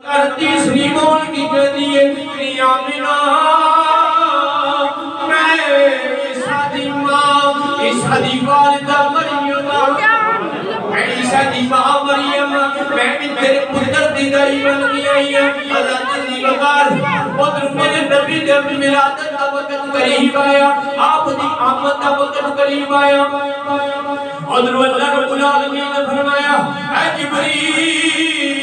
تیسری بول کی کہتی ہے یا آمنہ میں عیسیٰ دی ماں عیسیٰ دی والدہ مریم میں عیسیٰ دی ماں مریم میں بھی تیرے پتر دی دائی بن گیا ہے حضرت دی وقار ادھر میرے نبی دے ملادت کا وقت قریب آیا آپ دی آمد کا وقت قریب آیا ادھر اللہ رب العالمین نے فرمایا اے جبریل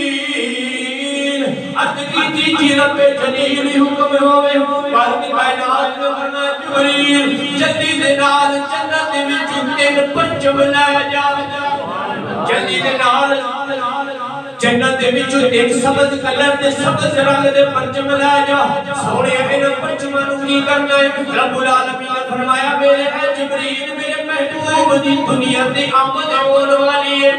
اتنی تیجی رب جلیل حکم ہوئے بارمی کائنات میں فرنا جبریل جلدی دے نال جنت میں تین پنچم لائے جا جلدی دے نال جنت دے وچ ایک سبز کلر دے سبز رنگ دے پنچم لائے جا سونے ان پنچماں نوں کی کرنا ہے رب العالمین نے فرمایا میرے اے جبریل میرے محبوب دی دنیا دی آمد ہونے والی ہے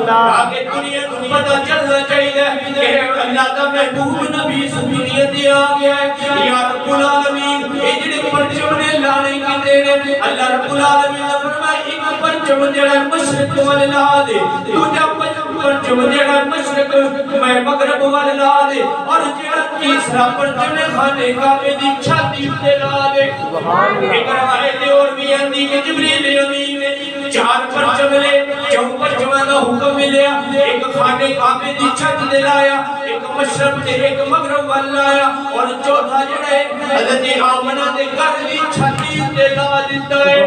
تاکہ دنیا کو پتہ چلنا چاہیے کہ اللہ کا محبوب نبی اس دنیا تے آ گیا ہے یا رب العالمین اے جڑے پنچم نے لانے کی دے اللہ رب العالمین نے فرمایا ایک پنچم جڑا مشرق والے لا دے دوجا پنچم جڑا مشرق میں مغرب والے لا دے اور جڑا تیسرا پنچم خانے کعبے دی چھاتی تے لا دے ایک روایت اور بھی آندی کہ جبریل امین نے چار پنچم لے چون پنچماں دا حکم ملیا ایک خانے کعبے دی چھت تے لایا ایک مشرق تے ایک مغرب والے لایا اور چوتھا جڑا ہے حضرت آمنہ دے گھر دی چھاتی تے لا دیتا ہے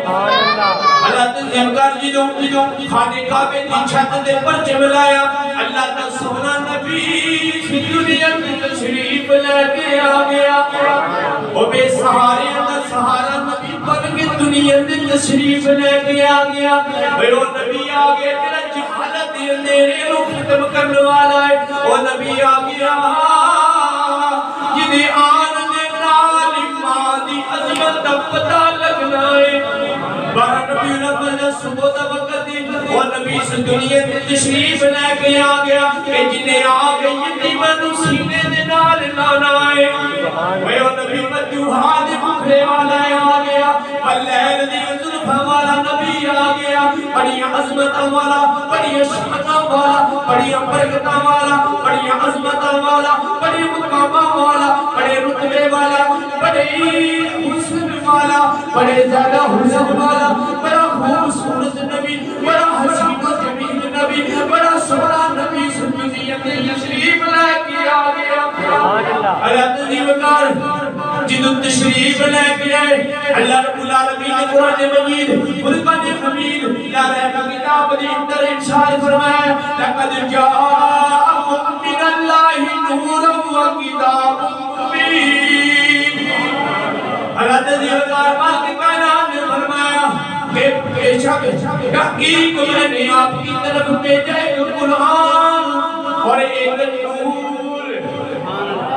حضرت زمکار جدوں خانے کعبے دی چھت تے پنچم لایا اللہ کا سونا نبی دنیا کی تشریف لے کے آ گیا وہ بے سہارے کا سہارا نبی بن کے دنیا کی تشریف لے کے آ گیا وہ نبی آ گیا تیرا جہالت دے اندھیرے کو ختم کرنے والا ہے وہ نبی آ گیا جنہیں آن دے نال ماں دی عظمت کا پتہ لگنا ہے بارہ نبی الاول صبح دا وقت وہ نبی اس دنیا میں تشریف لے کے آ گیا کہ جنہیں آ گئی یتیماں نوں سینے دے نال لانا ہے وہ نبی مدیوہا دے بکھرے والا آ گیا واللیل دی زلفاں والا نبی آ گیا بڑی عظمتاں والا بڑی شاناں والا بڑی برکتاں والا بڑی عظمتاں والا بڑی مقاماں والا بڑے رتبے والا بڑے حسن والا بڑے زیادہ حسن والا بڑا خوبصورت نبی بڑا حسین و جمیل نبی بڑا سونا نبی سنیت تشریف لے کے آ گیا حضرت دیوکار جدو تشریف لے کے آئے اللہ رب العالمین نے قرآن مجید فرقان حمید یا رہا کتاب دی اندر ارشاد فرمایا لقد جاءکم من اللہ نور و کتاب مبین حضرت دیوکار مالک کائنات نے فرمایا کہ بے شک تحقیق میں نے آپ کی طرف بھیجا ایک قرآن اور ایک نور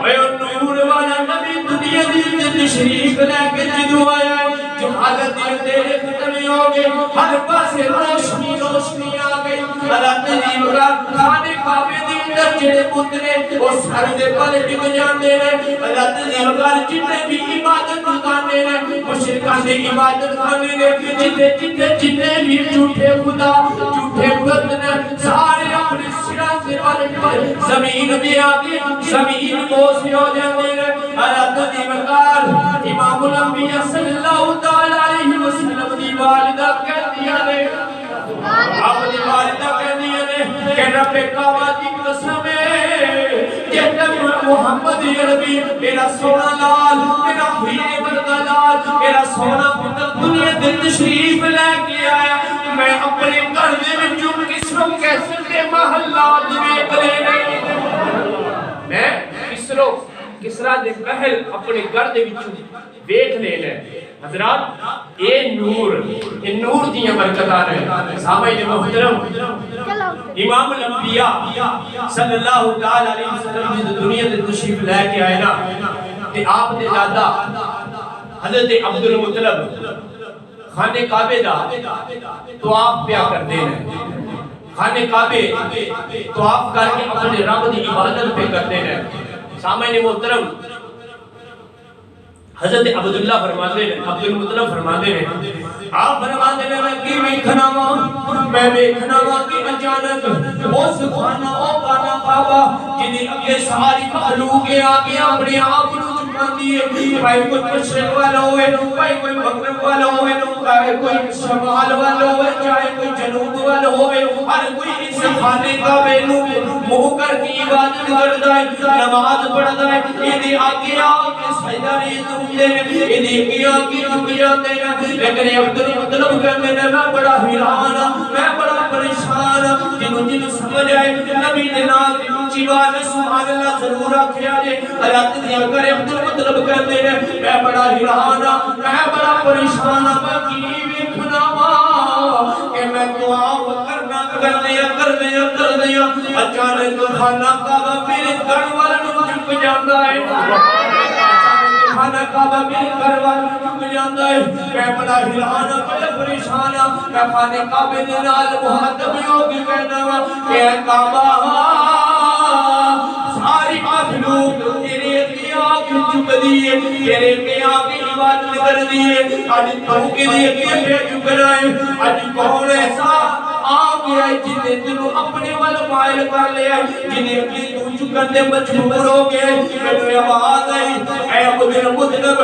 نور والا نبی دنیا دی تشریف لے کے جدو آیا جو حالت اندھیرے ختم ہو گئے ہر پاسے روشنی روشنی آ گئی حضرت دیوکار خانے کعبے دی اندر جڑے پترے وہ سر دے پل ٹک جاندے نے حضرت دیوکار جتنے بھی عبادت کرنے نے مشرکان دی عبادت کرنے نے جتنے بھی جھوٹے خدا جھوٹے بت نے سارے اپنے سرا سے پل زمین بھی آ گئی زمین بوس ہو جاندے نے حضرت دیوکار امام الانبیاء صلی اللہ تعالی علیہ وسلم دی والدہ کہندیاں نے آپ دی والدہ کہندیاں نے کہ رب کعبہ دی قسم ہے کہ محمد عربی میرا سونا لال میرا ہیرے ورگا لال میرا سونا پتر دنیا دے تشریف لے کے آیا میں اپنے گھر دے وچوں کسروں کیسے دے محلات ویکھ لینے میں کسرا دے محل اپنے گھر دے وچوں ویکھ لینا حضرات اے نور دیاں برکتاں نے سامعین محترم امام الانبیاء صلی اللہ تعالی علیہ وسلم جس دنیا تے تشریف لے کے آئے نا تے آپ دے دادا حضرت عبد المطلب خانے کعبے دا تو آپ پیا کرتے ہیں خانے کعبے تو آپ کر کے اپنے رب دی عبادت پہ کرتے ہیں سامعین محترم حضرت عبداللہ فرماتے ہیں، عبد المطلب فرماتے ہیں، آپ فرماتے ہیں میں کی ویکھنا وا میں ویکھنا وا کہ اچانک اس خانہ او خانہ کعبہ جنہیں اگے ساری مخلوق آگے اپنے آپ نو چکاندی ہے، بھائی کوئی مشرق والا ہوئے، بھائی کوئی مغرب والا ہوئے، چاہے کوئی شمال والا ہوئے، چاہے کوئی جنوب والا ہوئے، ہر کوئی اس خانے کعبے نو منہ کر کے عبادت کرتا ہے، نماز پڑھتا ہے، یہ آگے آگے سجدہ ریز لیکن عبد المطلب کہتے ہیں میں بڑا حیران میں بڑا پریشان جنہوں سمجھ آئے نبی نے نال اونچی بات سبحان اللہ ضرور آکھیا جے حیات دیا کرے عبد المطلب کہتے ہیں میں بڑا حیران میں بڑا پریشان میں کی ویکھنا وا کہ میں دعا کرنا کر دیا اچانک خانہ کعبہ میرے گھر والوں کو چپ جاتا ہے خانہ کعبہ میرے گھر والوں چپ جاتا ہے میں بڑا حیران بڑا پریشان میں خانہ کعبے دے نال مخاطب ہو کے کہنا وا کہ اے کعبہ ساری مخلوق تیرے اگے آکے جھک دیے تیرے اگے آکے عبادت کر دیے اج تو کے لیے اگے جھک رہا ہے اج کون ایسا آگیا ہے جنہیں تنو اپنے وال مائل کر لیا ہے جنہیں اپنی تو چکن دے مجبور ہو گئے میں آواز آئی اے عبد المطلب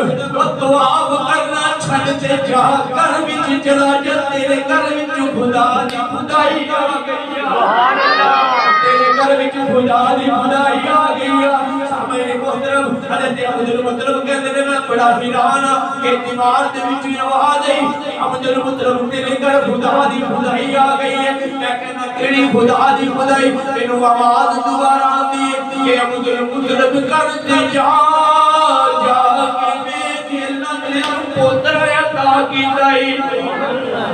دعا کرنا چھڑتے جا کر وچ چلا جا تیرے گھر وچ خدا دی خدائی آ گئی سبحان اللہ تیرے گھر وچ خدا دی خدائی آ گئی سامنے محترم حضرت عبد المطلب کہتے ہیں میں بڑا حیران کہ دیوار دے وچ آواز آئی عبد المطلب تیرے گھر خدا دی خدائی آ گئی ہے میں کہنا کیڑی خدا دی خدائی تینوں آواز دوبارہ آندی ہے کہ عبد المطلب کرتے جا کے ویکھ اللہ نے پوتر عطا کیتا ہے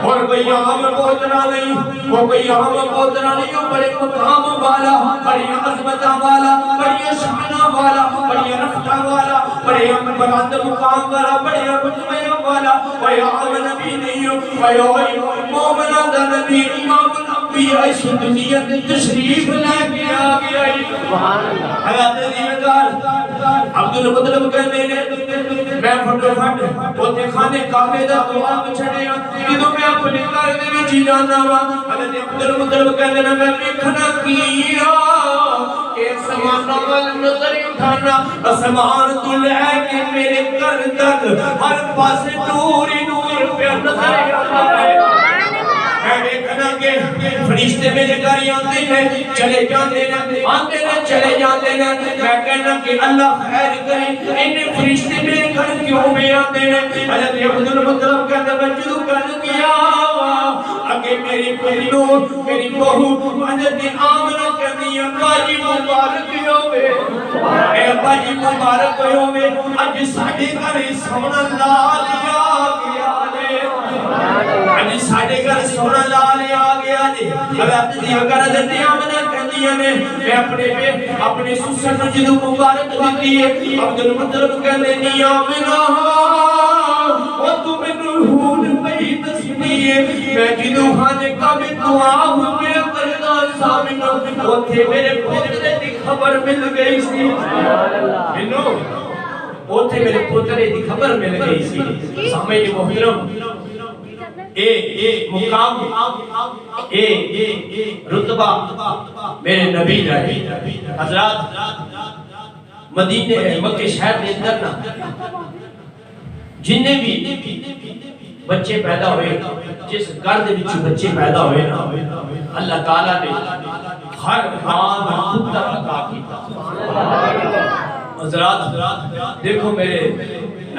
اور کوئی عام پوترا نہیں وہ کوئی عام پوترا نہیں وہ بڑے مقام والا بڑی عظمت والا بڑی شان والا بڑی رفعت والا بڑے بلند مقام والا بڑے رتبے والا کوئی عام نبی نہیں کوئی مومنہ دا نبی امام الانبیاء اس دنیا میں تشریف لے کے آ گیا سبحان اللہ حضرت دیوار عبد المطلب کہتے ہیں میں فٹافٹ اوتھے خانے کعبے دا دعا چھڑیا جدوں میں اپنے گھر دے وچ جانا وا حضرت عبد المطلب کہتے ہیں میں ویکھنا کیا کہ سمان ول نظر اٹھانا آسمان تو لے کے میرے گھر تک ہر پاسے نور ہی نور پہ نظر آتا ہے میں دیکھنا کہ فرشتے میرے گھر آتے ہیں چلے جاتے ہیں آتے ہیں چلے جاتے ہیں میں کہنا کہ اللہ خیر کرے انہیں فرشتے میرے گھر کیوں میں آتے ہیں حضرت عبد المطلب کہتا میں جدو کر گیا اگے میری پہنو میری بہو حضرت آمنہ کہنی ابا جی مبارک ہوئے اے ابا جی مبارک ہوئے اج ساڑھے گھر سونا لال آ گیا اج ساڑھے گھر سونا لال آ گیا اب اپنی اگر حضرت آمنہ کہنی ہے میں اپنے سسر کو جدو مبارک دیتی ہے عبد المطلب کہنے نہیں آمنہ اور تو میں نرہون پہی تسنی ہے میں جدو خانے کا بھی دعا ہوئے کرنا سامنہ وہ تھے میرے پوترے دی خبر مل گئی سی انہوں وہ تھے میرے پوترے دی خبر مل گئی سی سامنے محترم مقام رتبہ میرے نبی رہے حضرات مدینہ مکہ شہر کے اندر نا جنہیں بھی بچے پیدا ہوئے جس گھر دے وچ بچے پیدا ہوئے نا اللہ تعالیٰ نے ہر ماں میں پتر عطا کیتا حضرات دیکھو میرے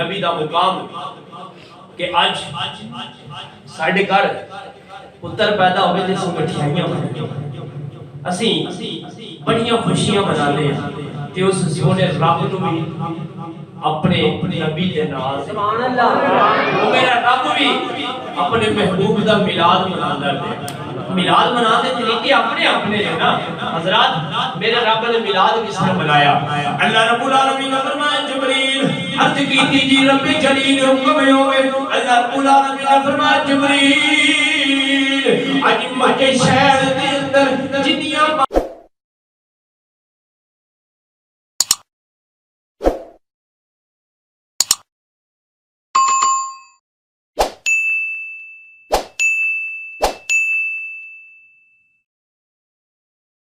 نبی دا مقام کہ آج ساڑھے گھر پتر پیدا ہوئے جس کو مٹھائیاں بنا اسی بڑیاں خوشیاں منانے ہیں کہ اس سونے رب نو بھی اپنے نبی دے نال سبحان اللہ وہ میرا رب بھی اپنے محبوب دا میلاد مناتا ہے میلاد منانے طریقے اپنے ہیں نا حضرات میرے رب نے میلاد کس نے منایا اللہ رب العالمین نے فرمایا جبریل عرض کیتی جی رب جلیل حکم ہوئے اللہ رب العالمین نے فرمایا جبریل اج مکہ شہر دے اندر جنیاں